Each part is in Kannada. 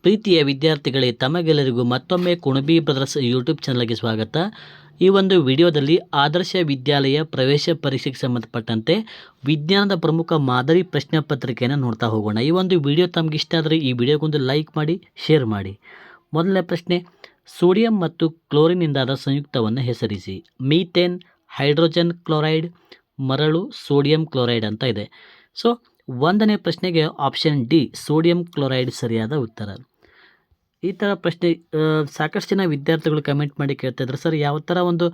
ಪ್ರೀತಿಯ ವಿದ್ಯಾರ್ಥಿಗಳೇ, ತಮಗೆಲ್ಲರಿಗೂ ಮತ್ತೊಮ್ಮೆ ಕುಣಬಿ ಬ್ರದರ್ಸ್ ಯೂಟ್ಯೂಬ್ ಚಾನಲ್ಗೆ ಸ್ವಾಗತ. ಈ ಒಂದು ವಿಡಿಯೋದಲ್ಲಿ ಆದರ್ಶ ವಿದ್ಯಾಲಯ ಪ್ರವೇಶ ಪರೀಕ್ಷೆಗೆ ಸಂಬಂಧಪಟ್ಟಂತೆ ವಿಜ್ಞಾನದ ಪ್ರಮುಖ ಮಾದರಿ ಪ್ರಶ್ನೆ ಪತ್ರಿಕೆಯನ್ನು ನೋಡ್ತಾ ಹೋಗೋಣ. ಈ ಒಂದು ವಿಡಿಯೋ ತಮಗೆ ಇಷ್ಟ ಆದರೆ ಈ ವಿಡಿಯೋಗೊಂದು ಲೈಕ್ ಮಾಡಿ, ಶೇರ್ ಮಾಡಿ. ಮೊದಲನೇ ಪ್ರಶ್ನೆ, ಸೋಡಿಯಂ ಮತ್ತು ಕ್ಲೋರಿನ್ನಿಂದಾದ ಸಂಯುಕ್ತವನ್ನು ಹೆಸರಿಸಿ. ಮೀಥೇನ್, ಹೈಡ್ರೋಜನ್ ಕ್ಲೋರೈಡ್, ಮರಳು, ಸೋಡಿಯಂ ಕ್ಲೋರೈಡ್ ಅಂತ ಇದೆ. ಸೊ ಒಂದನೇ ಪ್ರಶ್ನೆಗೆ ಆಪ್ಷನ್ ಡಿ ಸೋಡಿಯಂ ಕ್ಲೋರೈಡ್ ಸರಿಯಾದ ಉತ್ತರ. ಈ ಥರ ಪ್ರಶ್ನೆ ಸಾಕಷ್ಟು ಜನ ವಿದ್ಯಾರ್ಥಿಗಳು ಕಮೆಂಟ್ ಮಾಡಿ ಕೇಳ್ತಾ ಇದ್ರು, ಸರ್ ಯಾವ ಥರ ಒಂದು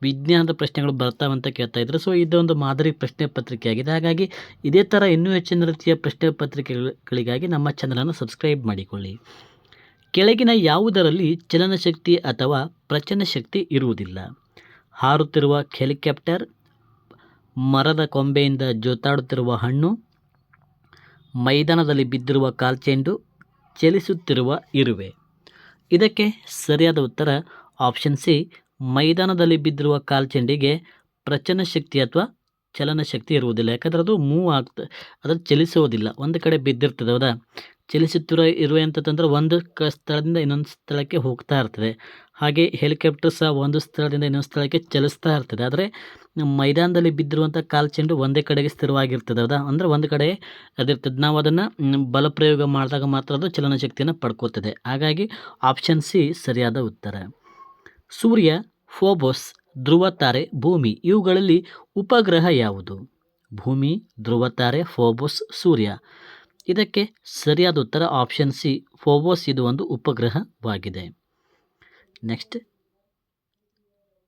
ವಿಜ್ಞಾನದ ಪ್ರಶ್ನೆಗಳು ಬರ್ತಾವಂತ ಕೇಳ್ತಾ ಇದ್ರು. ಸೊ ಇದೊಂದು ಮಾದರಿ ಪ್ರಶ್ನೆ ಪತ್ರಿಕೆ ಆಗಿದೆ. ಹಾಗಾಗಿ ಇದೇ ಥರ ಇನ್ನೂ ಹೆಚ್ಚಿನ ರೀತಿಯ ಪ್ರಶ್ನೆ ಪತ್ರಿಕೆಗಳಿಗಾಗಿ ನಮ್ಮ ಚಾನಲನ್ನು ಸಬ್ಸ್ಕ್ರೈಬ್ ಮಾಡಿಕೊಳ್ಳಿ. ಕೆಳಗಿನ ಯಾವುದರಲ್ಲಿ ಚಲನಶಕ್ತಿ ಅಥವಾ ಪ್ರಚನ ಶಕ್ತಿ ಇರುವುದಿಲ್ಲ? ಹಾರುತ್ತಿರುವ ಹೆಲಿಕಾಪ್ಟರ್, ಮರದ ಕೊಂಬೆಯಿಂದ ಜೋತಾಡುತ್ತಿರುವ ಹಣ್ಣು, ಮೈದಾನದಲ್ಲಿ ಬಿದ್ದಿರುವ ಕಾಲ್ಚೆಂಡು, ಚಲಿಸುತ್ತಿರುವ ಇರುವೆ. ಇದಕ್ಕೆ ಸರಿಯಾದ ಉತ್ತರ ಆಪ್ಷನ್ ಸಿ, ಮೈದಾನದಲ್ಲಿ ಬಿದ್ದಿರುವ ಕಾಲ್ಚೆಂಡಿಗೆ ಪ್ರಚನ ಶಕ್ತಿ ಅಥವಾ ಚಲನಶಕ್ತಿ ಇರುವುದಿಲ್ಲ. ಯಾಕಂದರೆ ಅದು ಮೂವ್ ಅದು ಚಲಿಸುವುದಿಲ್ಲ, ಒಂದು ಕಡೆ ಬಿದ್ದಿರ್ತದೆ. ಹೌದಾ? ಚಲಿಸುತ್ತಿರುವ ಇರುವೆ ಅಂತಂದ್ರೆ ಒಂದು ಸ್ಥಳದಿಂದ ಇನ್ನೊಂದು ಸ್ಥಳಕ್ಕೆ ಹೋಗ್ತಾ ಇರ್ತದೆ. ಹಾಗೆ ಹೆಲಿಕಾಪ್ಟರ್ ಸಹ ಒಂದು ಸ್ಥಳದಿಂದ ಇನ್ನೊಂದು ಸ್ಥಳಕ್ಕೆ ಚಲಿಸ್ತಾ ಇರ್ತದೆ. ಆದರೆ ಮೈದಾನದಲ್ಲಿ ಬಿದ್ದಿರುವಂಥ ಕಾಲ್ಚೆಂಡು ಒಂದೇ ಕಡೆಗೆ ಸ್ಥಿರವಾಗಿರ್ತದೆ. ಹೌದಾ? ಅಂದರೆ ಒಂದು ಕಡೆ ಅದಿರ್ತದೆ. ನಾವು ಅದನ್ನು ಬಲಪ್ರಯೋಗ ಮಾಡಿದಾಗ ಮಾತ್ರ ಅದು ಚಲನಶಕ್ತಿಯನ್ನು ಪಡ್ಕೋತದೆ. ಹಾಗಾಗಿ ಆಪ್ಷನ್ ಸಿ ಸರಿಯಾದ ಉತ್ತರ. ಸೂರ್ಯ, ಫೋಬೋಸ್, ಧ್ರುವ ತಾರೆ, ಭೂಮಿ ಇವುಗಳಲ್ಲಿ ಉಪಗ್ರಹ ಯಾವುದು? ಭೂಮಿ, ಧ್ರುವ ತಾರೆ, ಫೋಬೋಸ್, ಸೂರ್ಯ. ಇದಕ್ಕೆ ಸರಿಯಾದ ಉತ್ತರ ಆಪ್ಷನ್ ಸಿ, ಫೋಬೋಸ್ ಇದು ಒಂದು ಉಪಗ್ರಹವಾಗಿದೆ. ನೆಕ್ಸ್ಟ್,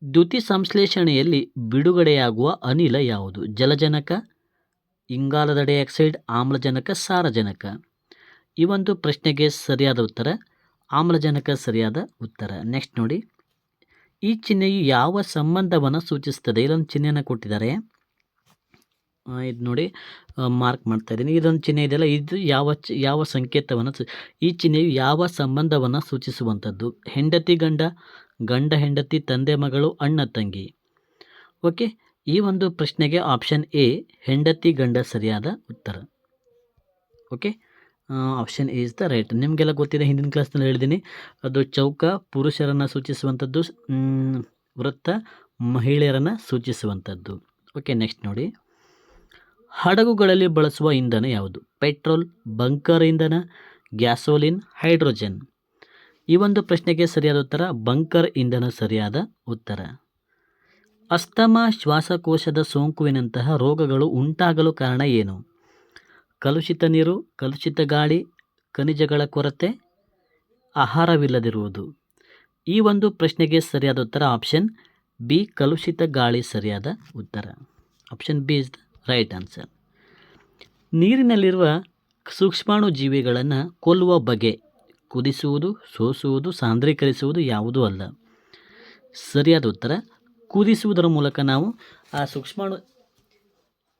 ದ್ಯುತಿ ಸಂಶ್ಲೇಷಣೆಯಲ್ಲಿ ಬಿಡುಗಡೆಯಾಗುವ ಅನಿಲ ಯಾವುದು? ಜಲಜನಕ, ಇಂಗಾಲದ ಡೈಆಕ್ಸೈಡ್, ಆಮ್ಲಜನಕ, ಸಾರಜನಕ. ಈ ಒಂದು ಪ್ರಶ್ನೆಗೆ ಸರಿಯಾದ ಉತ್ತರ ಆಮ್ಲಜನಕ ಸರಿಯಾದ ಉತ್ತರ. ನೆಕ್ಸ್ಟ್ ನೋಡಿ, ಈ ಚಿಹ್ನೆಯು ಯಾವ ಸಂಬಂಧವನ್ನು ಸೂಚಿಸುತ್ತದೆ? ಇಲ್ಲೊಂದು ಚಿಹ್ನೆಯನ್ನು ಕೊಟ್ಟಿದ್ದಾರೆ, ಇದು ನೋಡಿ ಮಾರ್ಕ್ ಮಾಡ್ತಾ ಇದ್ದೀನಿ. ಇದೊಂದು ಚಿಹ್ನೆ ಇದೆಯಲ್ಲ, ಇದು ಯಾವ ಸಂಕೇತವನ್ನು ಈ ಚಿಹ್ನೆಯು ಯಾವ ಸಂಬಂಧವನ್ನು ಸೂಚಿಸುವಂಥದ್ದು? ಹೆಂಡತಿ ಗಂಡ, ಗಂಡ ಹೆಂಡತಿ, ತಂದೆ ಮಗಳು, ಅಣ್ಣ ತಂಗಿ. ಓಕೆ, ಈ ಒಂದು ಪ್ರಶ್ನೆಗೆ ಆಪ್ಷನ್ ಎ ಹೆಂಡತಿ ಗಂಡ ಸರಿಯಾದ ಉತ್ತರ. Okay, option A is the right. ನಿಮಗೆಲ್ಲ ಗೊತ್ತಿದೆ, ಹಿಂದಿನ ಕ್ಲಾಸ್ನಲ್ಲಿ ಹೇಳಿದ್ದೀನಿ. ಅದು ಚೌಕ ಪುರುಷರನ್ನು ಸೂಚಿಸುವಂಥದ್ದು, ವೃತ್ತ ಮಹಿಳೆಯರನ್ನು ಸೂಚಿಸುವಂಥದ್ದು. ಓಕೆ, ನೆಕ್ಸ್ಟ್ ನೋಡಿ, ಹಡಗುಗಳಲ್ಲಿ ಬಳಸುವ ಇಂಧನ ಯಾವುದು? ಪೆಟ್ರೋಲ್, ಬಂಕರ್ ಇಂಧನ, ಗ್ಯಾಸೋಲಿನ್, ಹೈಡ್ರೋಜನ್. ಈ ಒಂದು ಪ್ರಶ್ನೆಗೆ ಸರಿಯಾದ ಉತ್ತರ ಬಂಕರ್ ಇಂಧನ ಸರಿಯಾದ ಉತ್ತರ. ಅಸ್ತಮಾ, ಶ್ವಾಸಕೋಶದ ಸೋಂಕುವಿನಂತಹ ರೋಗಗಳು ಉಂಟಾಗಲು ಕಾರಣ ಏನು? ಕಲುಷಿತ ನೀರು, ಕಲುಷಿತ ಗಾಳಿ, ಖನಿಜಗಳ ಕೊರತೆ, ಆಹಾರವಿಲ್ಲದಿರುವುದು. ಈ ಒಂದು ಪ್ರಶ್ನೆಗೆ ಸರಿಯಾದ ಉತ್ತರ ಆಪ್ಷನ್ ಬಿ ಕಲುಷಿತ ಗಾಳಿ ಸರಿಯಾದ ಉತ್ತರ. Option B is the right answer. ನೀರಿನಲ್ಲಿರುವ ಸೂಕ್ಷ್ಮಾಣು ಜೀವಿಗಳನ್ನು ಕೊಲ್ಲುವ ಬಗೆ? ಕುದಿಸುವುದು, ಸೋಸುವುದು, ಸಾಂದ್ರೀಕರಿಸುವುದು ಯಾವುದೂ ಅಲ್ಲ. ಸರಿಯಾದ ಉತ್ತರ ಕುದಿಸುವುದರ ಮೂಲಕ ನಾವು ಆ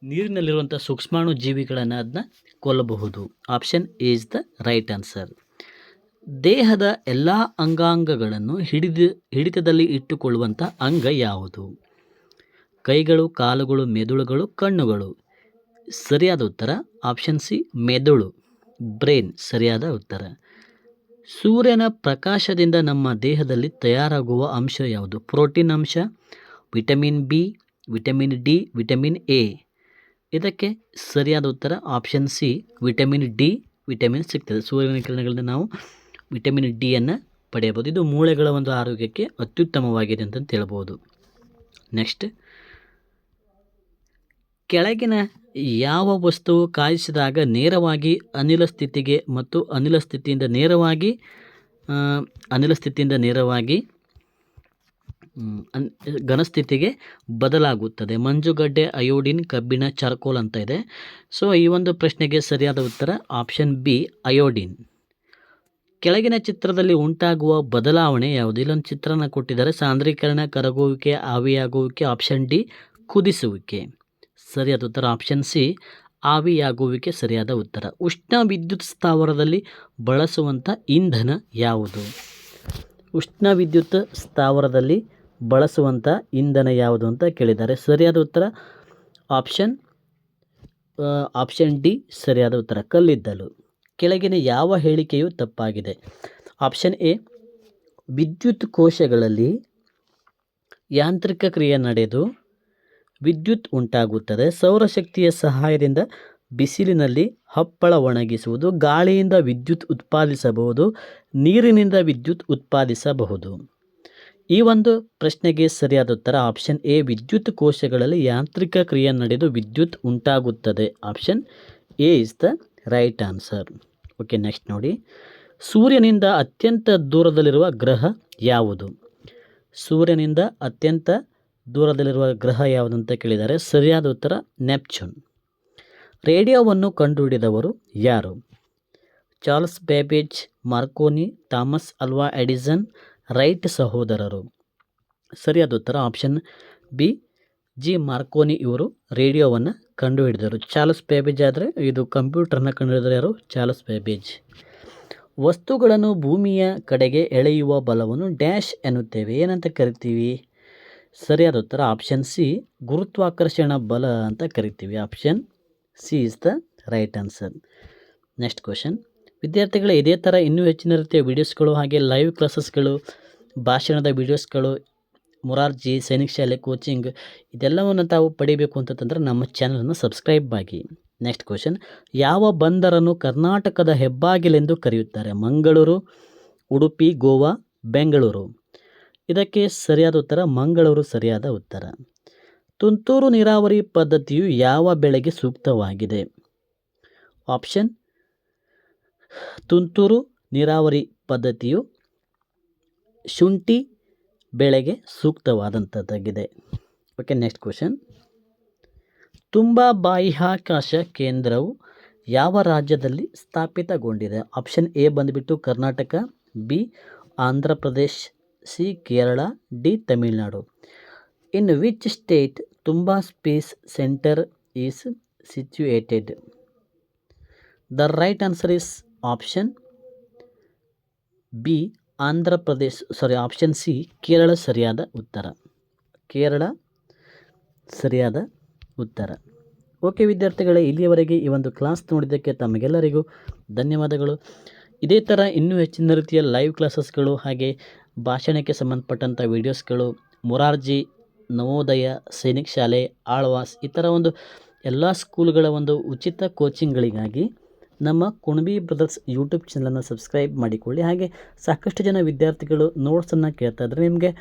ನೀರಿನಲ್ಲಿರುವಂಥ ಸೂಕ್ಷ್ಮಾಣು ಜೀವಿಗಳನ್ನು ಅದನ್ನ ಕೊಲ್ಲಬಹುದು. Option A is the right answer. ದೇಹದ ಎಲ್ಲ ಅಂಗಾಂಗಗಳನ್ನು ಹಿಡಿತದಲ್ಲಿ ಇಟ್ಟುಕೊಳ್ಳುವಂಥ ಅಂಗ ಯಾವುದು? ಕೈಗಳು, ಕಾಲುಗಳು, ಮೆದುಳುಗಳು, ಕಣ್ಣುಗಳು. ಸರಿಯಾದ ಉತ್ತರ ಆಪ್ಷನ್ ಸಿ ಮೆದುಳು, ಬ್ರೈನ್ ಸರಿಯಾದ ಉತ್ತರ. ಸೂರ್ಯನ ಪ್ರಕಾಶದಿಂದ ನಮ್ಮ ದೇಹದಲ್ಲಿ ತಯಾರಾಗುವ ಅಂಶ ಯಾವುದು? ಪ್ರೋಟೀನ್ ಅಂಶ, vitamin B, vitamin D, vitamin A. ಇದಕ್ಕೆ ಸರಿಯಾದ ಉತ್ತರ option C vitamin D. Vitamin ಸಿಗ್ತದೆ ಸೂರ್ಯನ ಕಿರಣಗಳಿಂದ, ನಾವು ವಿಟಮಿನ್ ಡಿಯನ್ನು ಪಡೆಯಬಹುದು. ಇದು ಮೂಳೆಗಳ ಒಂದು ಆರೋಗ್ಯಕ್ಕೆ ಅತ್ಯುತ್ತಮವಾಗಿದೆ ಅಂತ ಹೇಳ್ಬೋದು. ನೆಕ್ಸ್ಟ್, ಕೆಳಗಿನ ಯಾವ ವಸ್ತುವು ಕಾಯಿಸಿದಾಗ ನೇರವಾಗಿ ಅನಿಲ ಸ್ಥಿತಿಗೆ ಮತ್ತು ಅನಿಲ ಸ್ಥಿತಿಯಿಂದ ನೇರವಾಗಿ ಘನಸ್ಥಿತಿಗೆ ಬದಲಾಗುತ್ತದೆ? ಮಂಜುಗಡ್ಡೆ, ಅಯೋಡಿನ್, ಕಬ್ಬಿಣ, ಚಾರ್ಕೋಲ್ ಅಂತ ಇದೆ. ಸೊ ಈ ಒಂದು ಪ್ರಶ್ನೆಗೆ ಸರಿಯಾದ ಉತ್ತರ ಆಪ್ಷನ್ ಬಿ ಅಯೋಡಿನ್. ಕೆಳಗಿನ ಚಿತ್ರದಲ್ಲಿ ಉಂಟಾಗುವ ಬದಲಾವಣೆ ಯಾವುದು? ಇಲ್ಲೊಂದು ಚಿತ್ರನ ಕೊಟ್ಟಿದ್ದಾರೆ, ಸಾಂದ್ರೀಕರಣ, ಕರಗುವಿಕೆ, ಆವಿಯಾಗುವಿಕೆ. ಆಪ್ಷನ್ ಡಿ ಕುದಿಸುವಿಕೆ ಸರಿಯಾದ ಉತ್ತರ. ಆಪ್ಷನ್ ಸಿ ಆವಿಯಾಗುವಿಕೆ ಸರಿಯಾದ ಉತ್ತರ. ಉಷ್ಣ ವಿದ್ಯುತ್ ಸ್ಥಾವರದಲ್ಲಿ ಬಳಸುವಂಥ ಇಂಧನ ಯಾವುದು? ಉಷ್ಣ ವಿದ್ಯುತ್ ಸ್ಥಾವರದಲ್ಲಿ ಬಳಸುವಂಥ ಇಂಧನ ಯಾವುದು ಅಂತ ಕೇಳಿದ್ದಾರೆ. ಸರಿಯಾದ ಉತ್ತರ ಆಪ್ಷನ್ ಡಿ ಸರಿಯಾದ ಉತ್ತರ, ಕಲ್ಲಿದ್ದಲು. ಕೆಳಗಿನ ಯಾವ ಹೇಳಿಕೆಯು ತಪ್ಪಾಗಿದೆ? ಆಪ್ಷನ್ ಎ, ವಿದ್ಯುತ್ ಕೋಶಗಳಲ್ಲಿ ಯಾಂತ್ರಿಕ ಕ್ರಿಯೆ ನಡೆದು ವಿದ್ಯುತ್ ಉಂಟಾಗುತ್ತದೆ. ಸೌರಶಕ್ತಿಯ ಸಹಾಯದಿಂದ ಬಿಸಿಲಿನಲ್ಲಿ ಹಪ್ಪಳ ಒಣಗಿಸುವುದು. ಗಾಳಿಯಿಂದ ವಿದ್ಯುತ್ ಉತ್ಪಾದಿಸಬಹುದು. ನೀರಿನಿಂದ ವಿದ್ಯುತ್ ಉತ್ಪಾದಿಸಬಹುದು. ಈ ಒಂದು ಪ್ರಶ್ನೆಗೆ ಸರಿಯಾದ ಉತ್ತರ ಆಪ್ಷನ್ ಎ, ವಿದ್ಯುತ್ ಕೋಶಗಳಲ್ಲಿ ಯಾಂತ್ರಿಕ ಕ್ರಿಯೆ ನಡೆದು ವಿದ್ಯುತ್ ಉಂಟಾಗುತ್ತದೆ. Option A is the right answer. Okay, next ನೋಡಿ. ಸೂರ್ಯನಿಂದ ಅತ್ಯಂತ ದೂರದಲ್ಲಿರುವ ಗ್ರಹ ಯಾವುದು? ಸೂರ್ಯನಿಂದ ಅತ್ಯಂತ ದೂರದಲ್ಲಿರುವ ಗ್ರಹ ಯಾವುದು ಅಂತ ಕೇಳಿದ್ದಾರೆ. ಸರಿಯಾದ ಉತ್ತರ ನೆಪ್ಚೂನ್. ರೇಡಿಯೋವನ್ನು ಕಂಡುಹಿಡಿದವರು ಯಾರು? ಚಾರ್ಲ್ಸ್ ಬೇಬೇಜ್, ಮಾರ್ಕೋನಿ, ಥಾಮಸ್ ಅಲ್ವಾ ಎಡಿಸನ್, ರೈಟ್ ಸಹೋದರರು. ಸರಿಯಾದ ಉತ್ತರ ಆಪ್ಷನ್ ಬಿ, ಜಿ ಮಾರ್ಕೋನಿ ಇವರು ರೇಡಿಯೋವನ್ನು ಕಂಡುಹಿಡಿದರು. ಚಾರ್ಲ್ಸ್ ಬೇಬೇಜ್ ಆದರೆ ಇದು ಕಂಪ್ಯೂಟರ್ನ ಕಂಡುಹಿಡಿದರು ಯಾರು? ಚಾರ್ಲ್ಸ್ ಬೇಬೇಜ್. ವಸ್ತುಗಳನ್ನು ಭೂಮಿಯ ಕಡೆಗೆ ಎಳೆಯುವ ಬಲವನ್ನು ಡ್ಯಾಶ್ ಎನ್ನುತ್ತೇವೆ, ಏನಂತ ಕರಿತೀವಿ? ಸರಿಯಾದ ಉತ್ತರ ಆಪ್ಷನ್ ಸಿ, ಗುರುತ್ವಾಕರ್ಷಣ ಬಲ ಅಂತ ಕರಿತೀವಿ. Option C is the right answer. Next question. ವಿದ್ಯಾರ್ಥಿಗಳು ಇದೇ ಥರ ಇನ್ನೂ ಹೆಚ್ಚಿನ ರೀತಿಯ ವೀಡಿಯೋಸ್ಗಳು ಹಾಗೆ ಲೈವ್ ಕ್ಲಾಸಸ್ಗಳು, ಭಾಷಣದ ವೀಡಿಯೋಸ್ಗಳು, ಮೊರಾರ್ಜಿ ಸೈನಿಕ್ ಶಾಲೆ ಕೋಚಿಂಗ್ ಇದೆಲ್ಲವನ್ನು ತಾವು ಪಡಿಬೇಕು ಅಂತಂದ್ರೆ ನಮ್ಮ ಚಾನಲನ್ನು ಸಬ್ಸ್ಕ್ರೈಬ್ ಆಗಿ. Next question. ಯಾವ ಬಂದರನ್ನು ಕರ್ನಾಟಕದ ಹೆಬ್ಬಾಗಿಲೆಂದು ಕರೆಯುತ್ತಾರೆ? ಮಂಗಳೂರು, ಉಡುಪಿ, ಗೋವಾ, ಬೆಂಗಳೂರು. ಇದಕ್ಕೆ ಸರಿಯಾದ ಉತ್ತರ ಮಂಗಳೂರು ಸರಿಯಾದ ಉತ್ತರ. ತುಂತುರು ನೀರಾವರಿ ಪದ್ಧತಿಯು ಯಾವ ಬೆಳೆಗೆ ಸೂಕ್ತವಾಗಿದೆ? ಆಪ್ಷನ್, ತುಂತುರು ನೀರಾವರಿ ಪದ್ಧತಿಯು ಶುಂಠಿ ಬೆಳೆಗೆ ಸೂಕ್ತವಾದಂಥದ್ದಾಗಿದೆ. Okay, next question. ತುಂಬಾ ಬಾಹ್ಯಾಕಾಶ ಕೇಂದ್ರವು ಯಾವ ರಾಜ್ಯದಲ್ಲಿ ಸ್ಥಾಪಿತಗೊಂಡಿದೆ? ಆಪ್ಷನ್ ಎ ಬಂದುಬಿಟ್ಟು Karnataka, B Andhra Pradesh, C Kerala, D Tamil Nadu. In which state Thumba space centre is situated? The right answer is option B Andhra Pradesh, option C Kerala ಸರಿಯಾದ ಉತ್ತರ. ಕೇರಳ ಸರಿಯಾದ ಉತ್ತರ. ಓಕೆ ವಿದ್ಯಾರ್ಥಿಗಳೇ, ಇಲ್ಲಿಯವರೆಗೆ ಈ ಒಂದು ಕ್ಲಾಸ್ ನೋಡಿದ್ದಕ್ಕೆ ತಮಗೆಲ್ಲರಿಗೂ ಧನ್ಯವಾದಗಳು. ಇದೇ ಥರ ಇನ್ನೂ ಹೆಚ್ಚಿನ ರೀತಿಯ ಲೈವ್ ಕ್ಲಾಸಸ್ಗಳು ಹಾಗೆ ಭಾಷಣಕ್ಕೆ ಸಂಬಂಧಪಟ್ಟಂಥ ವೀಡಿಯೋಸ್ಗಳು, ಮೊರಾರ್ಜಿ, ನವೋದಯ, ಸೈನಿಕ್ ಶಾಲೆ, ಆಳ್ವಾಸ್ ಈ ಥರ ಒಂದು ಎಲ್ಲ ಸ್ಕೂಲ್ಗಳ ಒಂದು ಉಚಿತ ಕೋಚಿಂಗ್ಗಳಿಗಾಗಿ ನಮ್ಮ ಕುಣಬಿ ಬ್ರದರ್ಸ್ ಯೂಟ್ಯೂಬ್ ಚಾನಲನ್ನು ಸಬ್ಸ್ಕ್ರೈಬ್ ಮಾಡಿಕೊಳ್ಳಿ. ಹಾಗೆ ಸಾಕಷ್ಟು ಜನ ವಿದ್ಯಾರ್ಥಿಗಳು ನೋಟ್ಸನ್ನು ಕೇಳ್ತಾ ಇದ್ದಾರೆ. ನಿಮಗೆ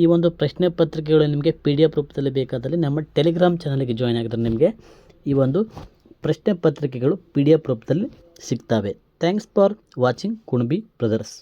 ಈ ಒಂದು ಪ್ರಶ್ನೆ ಪತ್ರಿಕೆಗಳು ನಿಮಗೆ PDF ರೂಪದಲ್ಲಿ ಬೇಕಾದಲ್ಲಿ ನಮ್ಮ ಟೆಲಿಗ್ರಾಮ್ ಚಾನಲ್ಗೆ ಜಾಯ್ನ್ ಆಗಿದ್ರೆ ನಿಮಗೆ ಈ ಒಂದು ಪ್ರಶ್ನೆ ಪತ್ರಿಕೆಗಳು PDF ರೂಪದಲ್ಲಿ ಸಿಗ್ತವೆ. Thanks for watching Kunabi brothers.